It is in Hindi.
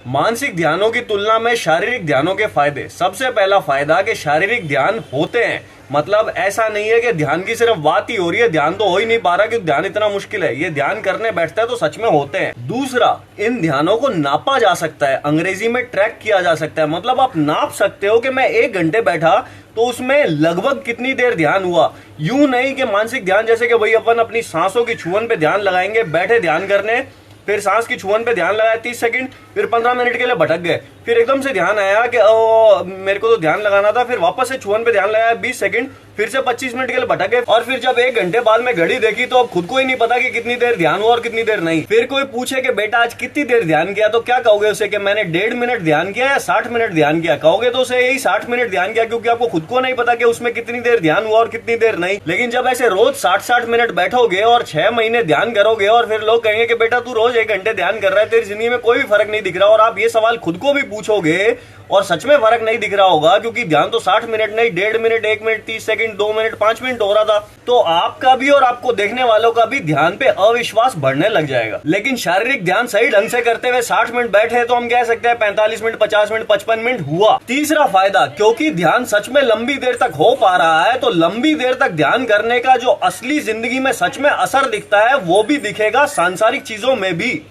मानसिक ध्यानों की तुलना में शारीरिक ध्यानों के फायदे। सबसे पहला फायदा कि शारीरिक ध्यान होते हैं, मतलब ऐसा नहीं है कि ध्यान की सिर्फ बात ही हो रही है, ध्यान तो हो ही नहीं पा रहा क्योंकि ध्यान इतना मुश्किल है। ये ध्यान करने बैठता है तो सच में होते हैं। दूसरा, इन ध्यानों को नापा जा सकता है, अंग्रेजी में ट्रैक किया जा सकता है। मतलब आप नाप सकते हो कि मैं 1 घंटे बैठा तो उसमें लगभग कितनी देर ध्यान हुआ। यूं नहीं कि मानसिक ध्यान जैसे कि भाई अपन अपनी सांसों की छुअन पे ध्यान लगाएंगे, बैठे ध्यान करने, फिर सांस की छुअन पे ध्यान लगाया 30 सेकंड, फिर 15 मिनट के लिए भटक गए, फिर एकदम से ध्यान आया कि मेरे को तो ध्यान लगाना था, फिर वापस से छुअन पे ध्यान लगाया 20 सेकंड, फिर से 25 मिनट के लिए भटक गए, और फिर जब 1 घंटे बाद में घड़ी देखी तो अब खुद को ही नहीं पता कि कितनी देर ध्यान हुआ और कितनी देर नहीं। फिर कोई पूछे कि बेटा आज कितनी देर ध्यान किया, तो क्या कहोगे उसे कि मैंने 1.5 मिनट ध्यान किया या 60 मिनट ध्यान किया। कहोगे तो उसे यही 60 मिनट ध्यान किया, क्योंकि आपको खुद को नहीं पता कि उसमें कितनी देर ध्यान हुआ और कितनी देर नहीं। लेकिन जब ऐसे रोज 60-60 मिनट बैठोगे और 6 महीने ध्यान करोगे और फिर लोग कहेंगे कि बेटा तू रोज 1 घंटे ध्यान कर रहा है, तेरी जिंदगी में कोई भी फर्क नहीं दिख रहा, और आप ये सवाल खुद को भी पूछोगे और सच में फर्क नहीं दिख रहा होगा, क्योंकि ध्यान तो 60 मिनट नहीं, 1.5 minute, 1 minute 30 second, 2 minute 5 minute हो रहा था, तो आपका भी और आपको देखने वालों का भी ध्यान पे अविश्वास बढ़ने लग जाएगा। लेकिन शारीरिक ध्यान सही ढंग से करते हुए 60 मिनट बैठे तो हम कह सकते हैं 45 मिनट, 50 मिनट, 55 मिनट हुआ। तीसरा फायदा, क्योंकि ध्यान सच में लंबी देर तक हो पा रहा है, तो लंबी देर तक ध्यान करने का जो असली जिंदगी में सच में असर दिखता है वो भी दिखेगा सांसारिक चीजों में भी।